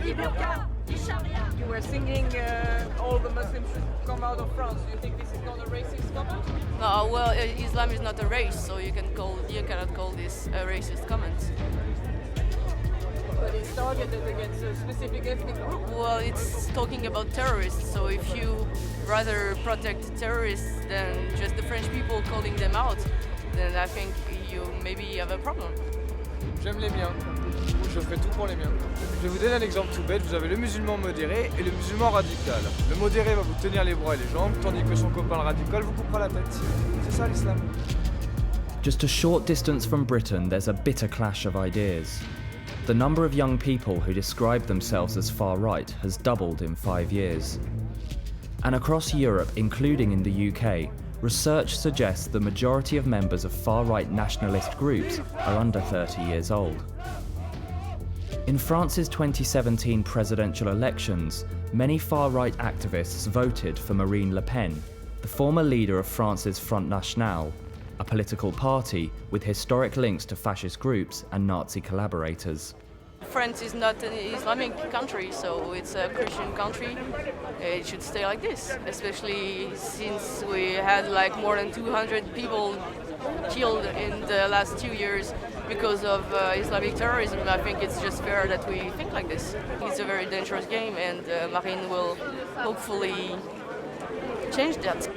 You were singing all the Muslims should come out of France. Do you think this is not a racist comment? No, well, Islam is not a race, so you cannot call this a racist comment. But it's targeted against a specific ethnic group. Well, it's talking about terrorists, so if you rather protect terrorists than just the French people calling them out, then I think you maybe have a problem. J'aime les miens, je ferai tout pour les miens. Je vais vous donner un exemple tout bête, vous avez le musulman modéré et le musulman radical. Le modéré va vous tenir les bras et les jambes, tandis que son copain le radical vous coupera la tête. C'est ça l'islam. Just a short distance from Britain, there's a bitter clash of ideas. The number of young people who describe themselves as far-right has doubled in 5 years. And across Europe, including in the UK, research suggests the majority of members of far-right nationalist groups are under 30 years old. In France's 2017 presidential elections, many far-right activists voted for Marine Le Pen, the former leader of France's Front National, a political party with historic links to fascist groups and Nazi collaborators. France is not an Islamic country, so it's a Christian country. It should stay like this, especially since we had like more than 200 people killed in the last 2 years because of Islamic terrorism. I think it's just fair that we think like this. It's a very dangerous game, and Marine will hopefully change that.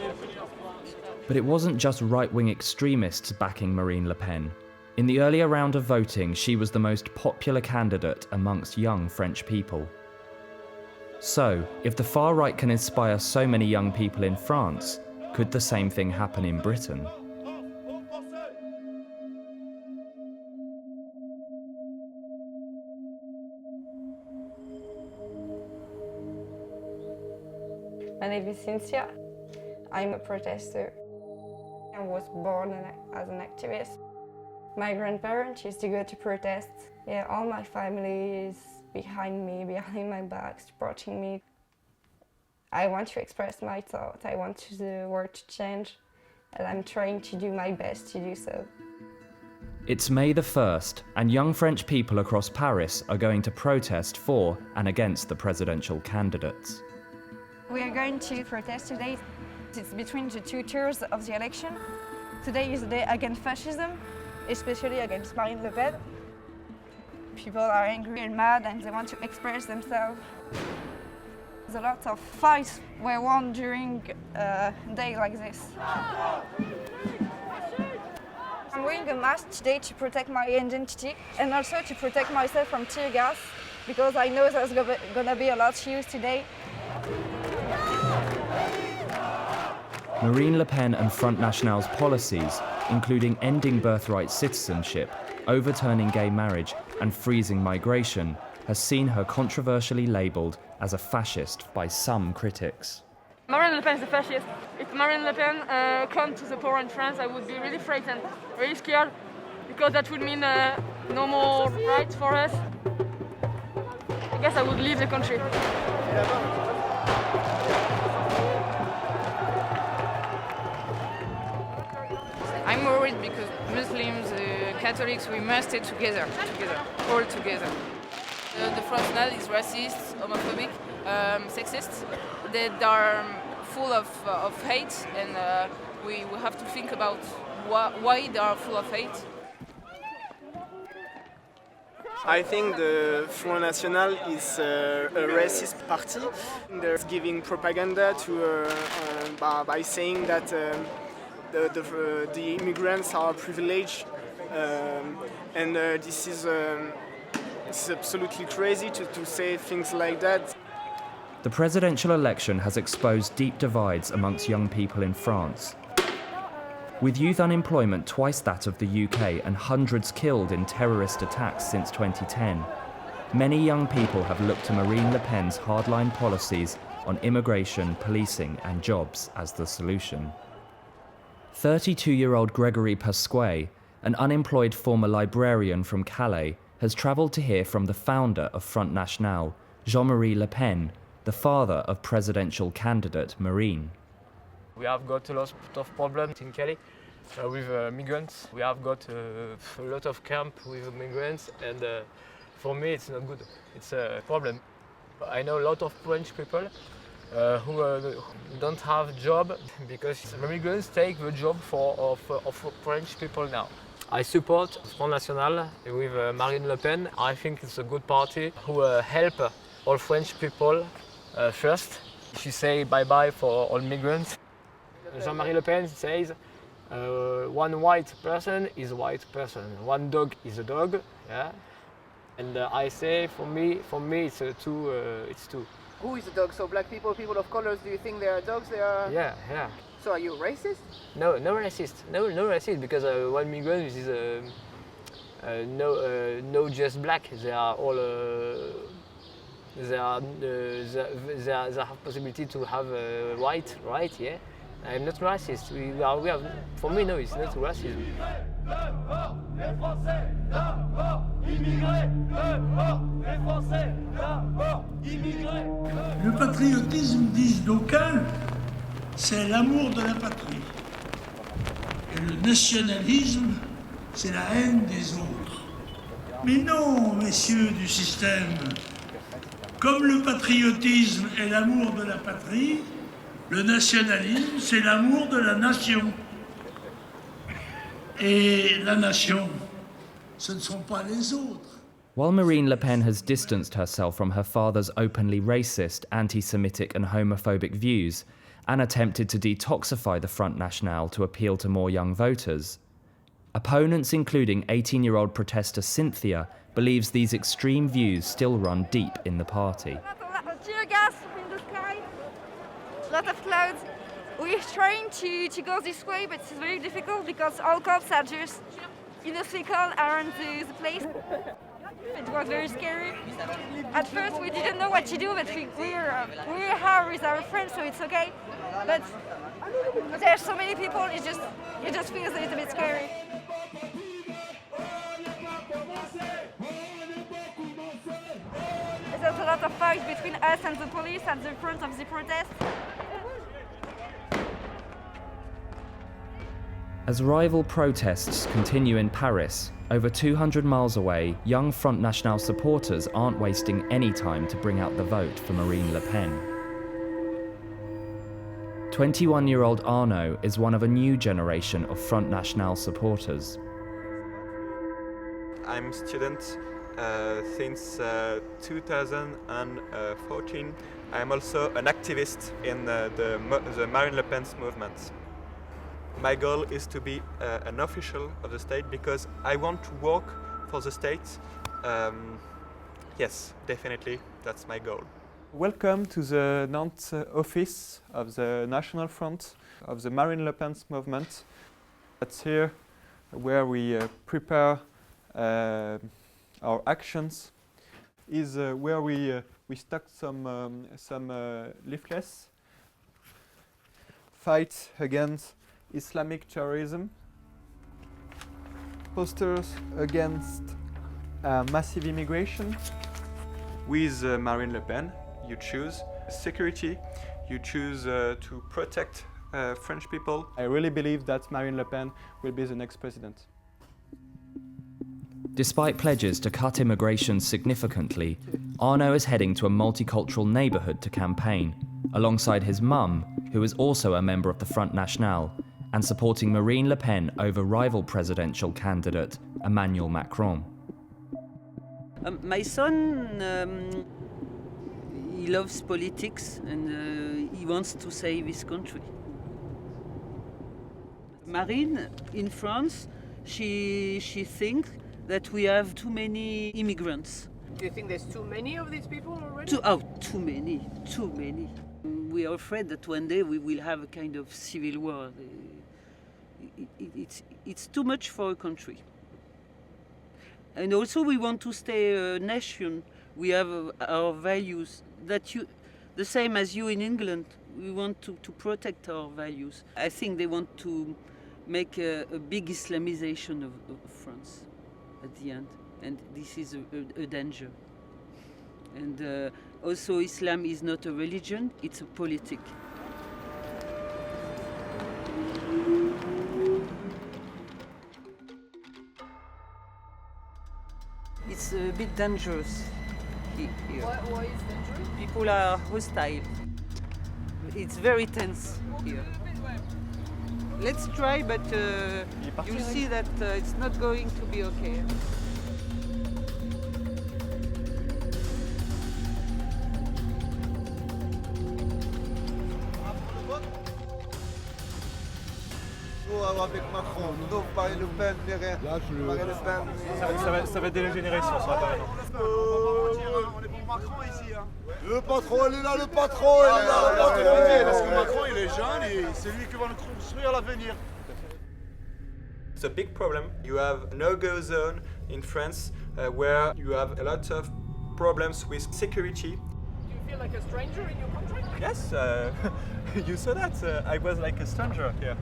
But it wasn't just right-wing extremists backing Marine Le Pen. In the earlier round of voting, she was the most popular candidate amongst young French people. So, if the far right can inspire so many young people in France, could the same thing happen in Britain? My name is Cynthia. I'm a protester. I was born as an activist. My grandparents used to go to protest. Yeah, all my family is behind me, behind my back, supporting me. I want to express my thought. I want the world to change, and I'm trying to do my best to do so. It's May the 1st, and young French people across Paris are going to protest for and against the presidential candidates. We are going to protest today. It's between the 2 tours of the election. Today is the day against fascism, especially against Marine Le Pen. People are angry and mad and they want to express themselves. There's a lot of fights were won during a day like this. I'm wearing a mask today to protect my identity and also to protect myself from tear gas, because I know there's gonna be a lot used today. Marine Le Pen and Front National's policies, including ending birthright citizenship, overturning gay marriage and freezing migration, has seen her controversially labelled as a fascist by some critics. Marine Le Pen is a fascist. If Marine Le Pen come to the power in France, I would be really frightened, really scared, because that would mean no more rights for us. I guess I would leave the country. I'm worried because Muslims, Catholics, we must stay together, all together. The Front National is racist, homophobic, sexist. They are full of hate, and we have to think about why they are full of hate. I think the Front National is a racist party. They're giving propaganda to by saying that the immigrants are privileged, and this is absolutely crazy to say things like that. The presidential election has exposed deep divides amongst young people in France. With youth unemployment twice that of the UK and hundreds killed in terrorist attacks since 2010, many young people have looked to Marine Le Pen's hardline policies on immigration, policing and jobs as the solution. 32-year-old Gregory Pasquet, an unemployed former librarian from Calais, has travelled to hear from the founder of Front National, Jean-Marie Le Pen, the father of presidential candidate Marine. We have got a lot of problems in Calais with migrants. We have got a lot of camp with migrants, and for me it's not good. It's a problem. I know a lot of French people who don't have job because immigrants take the job of French people now. I support Front National with Marine Le Pen. I think it's a good party who help all French people first. She say bye-bye for all migrants. Jean-Marie Le Pen says one white person is a white person, one dog is a dog, yeah. And I say for me it's two. Who is a dog? So black people, people of colors, do you think they are dogs? They are... Yeah. So are you racist? No racist. No racist because one migrant is no just black. They are all they have possibility to have white, right? Yeah. I'm not racist. We have, for me, no, it's not racism. Le patriotisme, disent d'aucuns, c'est l'amour de la patrie. Et le nationalisme, c'est la haine des autres. Mais non, messieurs du système, comme le patriotisme est l'amour de la patrie, le nationalisme, c'est l'amour de la nation. Et la nation, ce ne sont pas les autres. While Marine Le Pen has distanced herself from her father's openly racist, anti-Semitic and homophobic views and attempted to detoxify the Front National to appeal to more young voters, opponents including 18-year-old protester Cynthia believes these extreme views still run deep in the party. Tear gas in the sky, lot of clouds. We're trying to go this way, but it's very difficult because all cops are just in a circle around the place. It was very scary. At first we didn't know what to do, but we're here with our friends, so it's okay. But there's so many people, it just feels a little bit scary. There's a lot of fight between us and the police at the front of the protest. As rival protests continue in Paris, over 200 miles away, young Front National supporters aren't wasting any time to bring out the vote for Marine Le Pen. 21-year-old Arnaud is one of a new generation of Front National supporters. I'm a student since 2014. I'm also an activist in the Marine Le Pen's movement. My goal is to be an official of the state because I want to work for the state. Yes, definitely, that's my goal. Welcome to the Nantes office of the National Front of the Marine Le Pen's movement. That's here where we prepare our actions. Is where we stuck some leaflets. Fight against Islamic terrorism, posters against massive immigration. With Marine Le Pen, you choose security, you choose to protect French people. I really believe that Marine Le Pen will be the next president. Despite pledges to cut immigration significantly, Arnaud is heading to a multicultural neighbourhood to campaign, alongside his mum, who is also a member of the Front National, and supporting Marine Le Pen over rival presidential candidate Emmanuel Macron. My son, he loves politics and he wants to save his country. Marine, in France, she thinks that we have too many immigrants. Do you think there's too many of these people already? Too many. We are afraid that one day we will have a kind of civil war. It's too much for a country. And also we want to stay a nation. We have our values the same as you in England. We want to protect our values. I think they want to make a big Islamization of France at the end. And this is a danger. And also Islam is not a religion, it's a politic. It's a bit dangerous here. Why is dangerous? People are hostile. It's very tense here. Let's try, but you'll see that it's not going to be okay. Avec Macron, non Marine Le Pen, ni rien. Marine Le Pen, Ça va dégénérer si on sera pas maintenant. on est pour Macron ici. Hein. Le patron, il est là, le patron, il est là. Parce que Macron, il est jeune et c'est lui qui va nous construire l'avenir. It's a big problem. You have no-go zone in France where you have a lot of problems with security. Do you feel like a stranger in your country? Yes, you saw that. I was like a stranger here.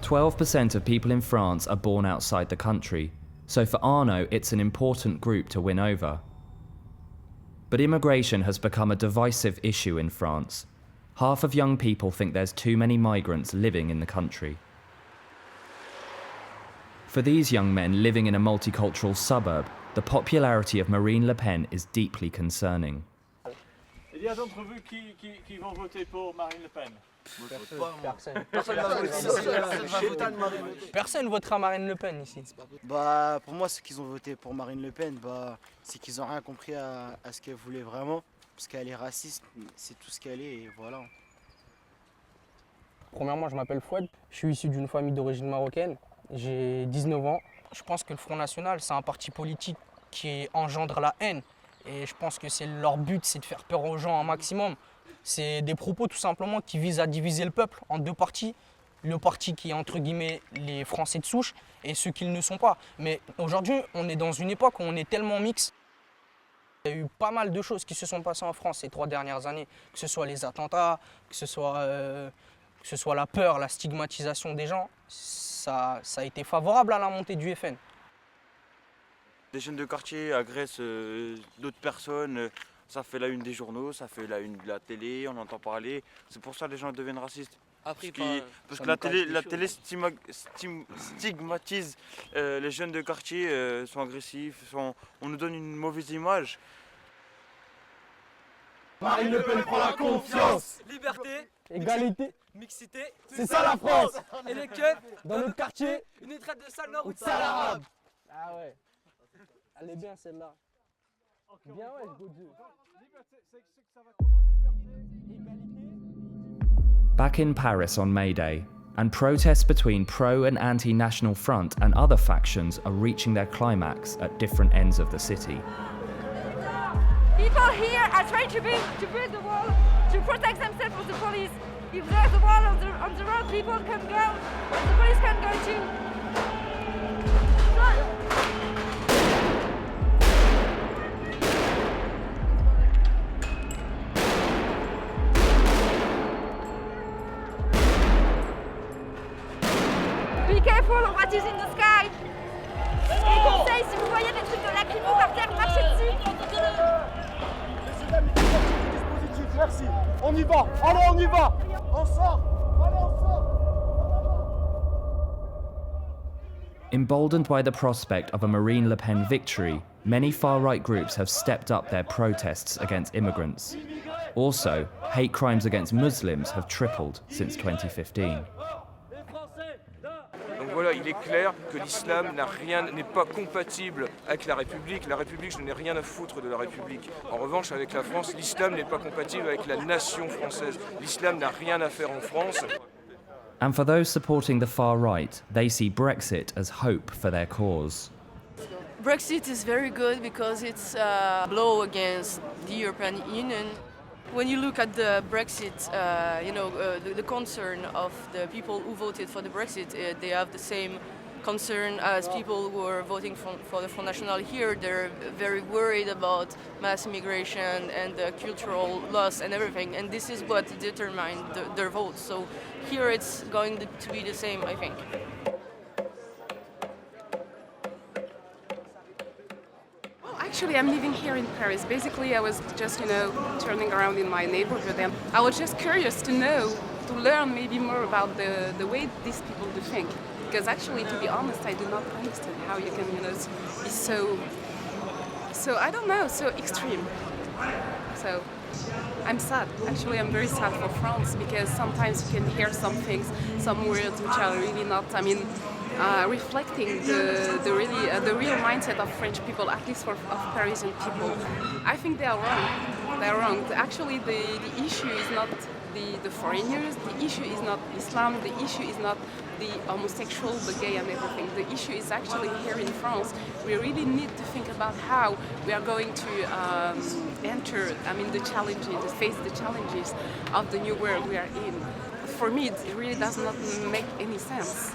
12% of people in France are born outside the country, so for Arnaud it's an important group to win over. But immigration has become a divisive issue in France. Half of young people think there's too many migrants living in the country. For these young men living in a multicultural suburb, the popularity of Marine Le Pen is deeply concerning. Il y a d'entre vous qui vont voter pour Marine Le Pen? Personne votera Marine Le Pen ici. Bah, pour moi, ceux qui ont voté pour Marine Le Pen, bah, c'est qu'ils n'ont rien compris à ce qu'elle voulait vraiment. Parce qu'elle est raciste, c'est tout ce qu'elle est et voilà. Premièrement, je m'appelle Fouad, je suis issu d'une famille d'origine marocaine, j'ai 19 ans. Je pense que le Front National, c'est un parti politique qui engendre la haine. Et je pense que leur but, c'est de faire peur aux gens un maximum. C'est des propos tout simplement qui visent à diviser le peuple en deux parties. Le parti qui est entre guillemets les Français de souche et ceux qui ne le sont pas. Mais aujourd'hui, on est dans une époque où on est tellement mix. Il y a eu pas mal de choses qui se sont passées en France ces 3 dernières années. Que ce soit les attentats, que ce soit la peur, la stigmatisation des gens. Ça a été favorable à la montée du FN. Des jeunes de quartier agressent d'autres personnes, ça fait la une des journaux, ça fait la une de la télé, on entend parler. C'est pour ça que les gens deviennent racistes. Parce que la télé stigmatise les jeunes de quartier, sont agressifs, on nous donne une mauvaise image. Marine Le Pen prend la confiance. Liberté, égalité, mixité, c'est ça la France. Et les keufs, dans notre quartier, une traite de sale nord ou de sale arabe. Ah ouais. Elle est bien celle-là. Bien ouais, beau Dieu. Back in Paris on May Day, and protests between pro and anti-national front and other factions are reaching their climax at different ends of the city. People here are trying to build the wall to protect themselves from the police. If there's a wall on the road, people can go, and the police can go too. Be careful of what is in the sky. Et conseil, si vous voyez des trucs de lacrymo par terre, marchez dessus. Merci. On y va. Allez, on y va. On sort. Allez, on sort. Emboldened by the prospect of a Marine Le Pen victory, many far-right groups have stepped up their protests against immigrants. Also, hate crimes against Muslims have tripled since 2015. Donc voilà, il est clair que l'islam n'est pas compatible avec la République. La République, je n'ai rien à foutre de la République. En revanche, avec la France, l'islam n'est pas compatible avec la nation française. L'islam n'a rien à faire en France. And for those supporting the far right, they see Brexit as hope for their cause. Brexit is very good because it's a blow against the European Union. When you look at the Brexit, the concern of the people who voted for the Brexit, they have the same concern as people who are voting for the Front National here. They're very worried about mass immigration and the cultural loss and everything, and this is what determined their votes. So here it's going to be the same, I think. Actually, I'm living here in Paris. Basically, I was just, turning around in my neighborhood, and I was just curious to learn maybe more about the way these people do think. Because actually, to be honest, I do not understand how you can, be So I don't know, so extreme. So I'm sad. Actually, I'm very sad for France because sometimes you can hear some things, some words which are really not, reflecting the real mindset of French people, at least of Parisian people. I think they are wrong. They are wrong. Actually, the issue is not the foreigners. The issue is not Islam. The issue is not the homosexual, the gay and everything. The issue is actually here in France. We really need to think about how we are going to enter, the challenges, face the challenges of the new world we are in. For me, it really does not make any sense.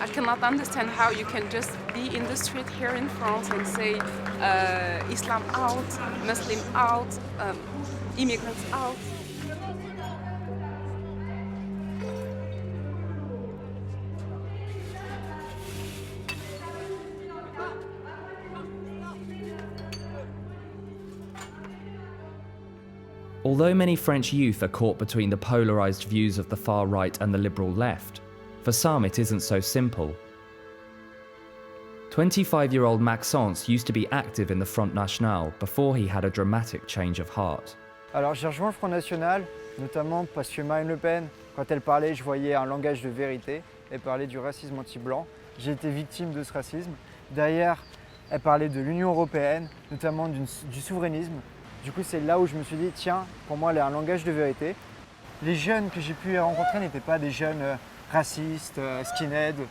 I cannot understand how you can just be in the street here in France and say Islam out, Muslim out, immigrants out. Although many French youth are caught between the polarised views of the far right and the liberal left, for some it isn't so simple. 25-year-old Maxence used to be active in the Front National before he had a dramatic change of heart. Alors j'ai rejoint le Front National, notamment parce que Marine Le Pen, quand elle parlait, je voyais un langage de vérité. Elle parlait du racisme anti-blanc. J'ai été victime de ce racisme. Derrière, elle parlait de l'Union européenne, notamment du souverainisme. Du coup, c'est là où je me suis dit, tiens, pour moi, elle a un langage de vérité. Les jeunes que j'ai pu rencontrer n'étaient pas des jeunes racistes, skinheads.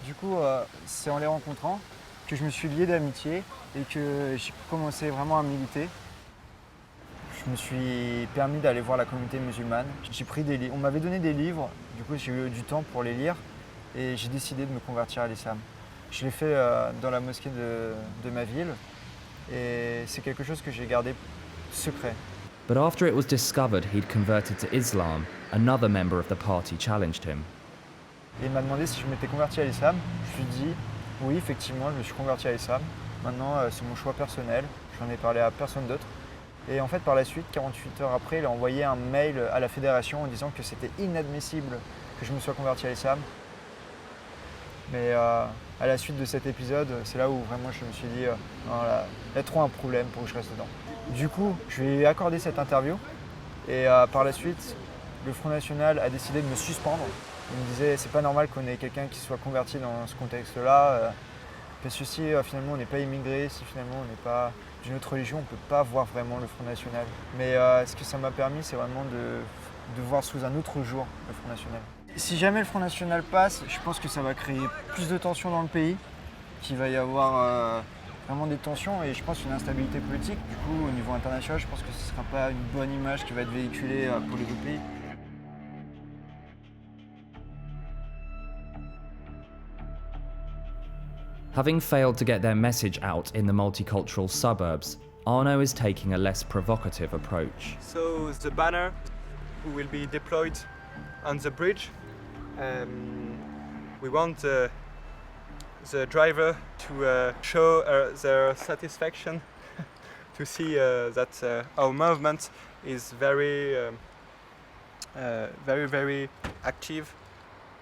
Du coup, c'est en les rencontrant que je me suis lié d'amitié et que j'ai commencé vraiment à militer. Je me suis permis d'aller voir la communauté musulmane. J'ai pris des livres. On m'avait donné des livres, du coup j'ai eu du temps pour les lire et j'ai décidé de me convertir à l'islam. Je l'ai fait dans la mosquée de ma ville et c'est quelque chose que j'ai gardé secret. But after it was discovered he'd converted to Islam, another member of the party challenged him. Et il m'a demandé si je m'étais converti à l'islam. Je lui ai dit oui, effectivement, je me suis converti à l'islam. Maintenant, c'est mon choix personnel. J'en ai parlé à personne d'autre. Et en fait, par la suite, 48 heures après, il a envoyé un mail à la fédération en disant que c'était inadmissible que je me sois converti à l'islam. Mais à la suite de cet épisode, c'est là où vraiment je me suis dit il y a trop un problème pour que je reste dedans. Du coup, je lui ai accordé cette interview et par la suite, le Front National a décidé de me suspendre. Il me disait c'est pas normal qu'on ait quelqu'un qui soit converti dans ce contexte-là, parce que si finalement on n'est pas immigré, si finalement on n'est pas d'une autre religion, on ne peut pas voir vraiment le Front National. Mais ce que ça m'a permis, c'est vraiment de voir sous un autre jour le Front National. Si jamais le Front National passe, je pense que ça va créer plus de tensions dans le pays, qu'il va y avoir vraiment des tensions et je pense une instabilité politique. Du coup, au niveau international, je pense que ce ne sera pas une bonne image qui va être véhiculée pour les deux pays. Having failed to get their message out in the multicultural suburbs, Arnaud is taking a less provocative approach. So the banner will be deployed on the bridge. We want the driver to show their satisfaction to see that our movement is very active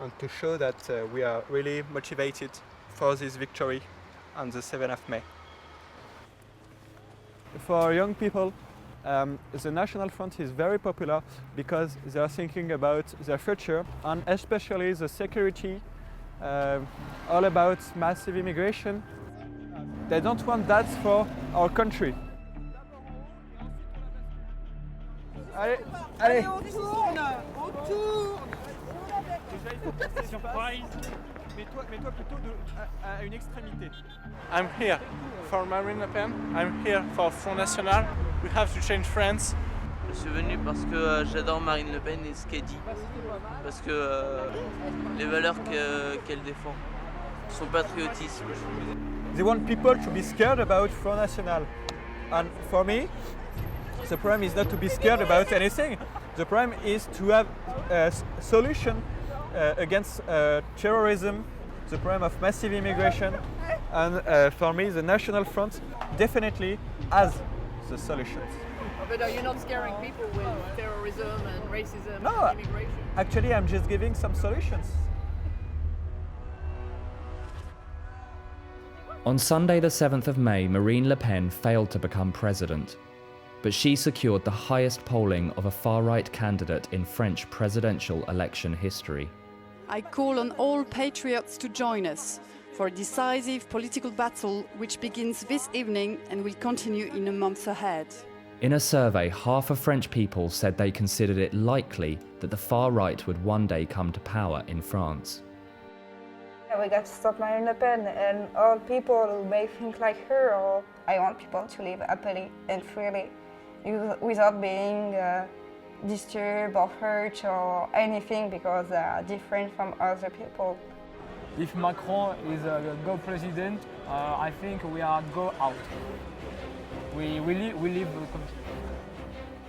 and to show that we are really motivated for this victory on the 7th of May. For young people, the National Front is very popular because they are thinking about their future and especially the security, all about massive immigration. They don't want that for our country. Allez, allez. Mets-toi plutôt à une extrémité. I'm here for Marine Le Pen. I'm here for Front National. We have to change France. Je suis venu parce que j'adore Marine Le Pen et ce qu'elle dit. Parce que les valeurs qu'elle défend, son patriotisme. They want people to be scared about Front National. And for me, the problem is not to be scared about anything. The problem is to have a solution against terrorism, the problem of massive immigration, and for me the National Front definitely has the solutions. But are you not scaring people with terrorism and racism No, and immigration? actually I'm just giving some solutions. On Sunday the 7th of May, Marine Le Pen failed to become president, but she secured the highest polling of a far-right candidate in French presidential election history. I call on all patriots to join us for a decisive political battle which begins this evening and will continue in the months ahead. In a survey, half of French people said they considered it likely that the far right would one day come to power in France. We got to stop Marine Le Pen, and all people who may think like her, or I want people to live happily and freely without being disturbed or hurt or anything because they are different from other people. If Macron is a go president, I think we are go out. We leave the country.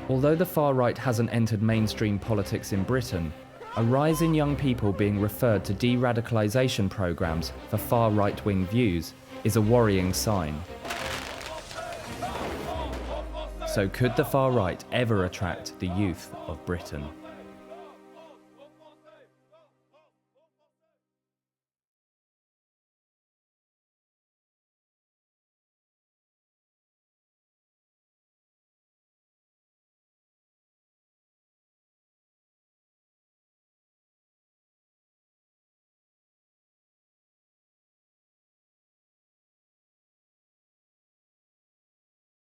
Although the far right hasn't entered mainstream politics in Britain, a rise in young people being referred to de-radicalisation programmes for far right-wing views is a worrying sign. So could the far right ever attract the youth of Britain?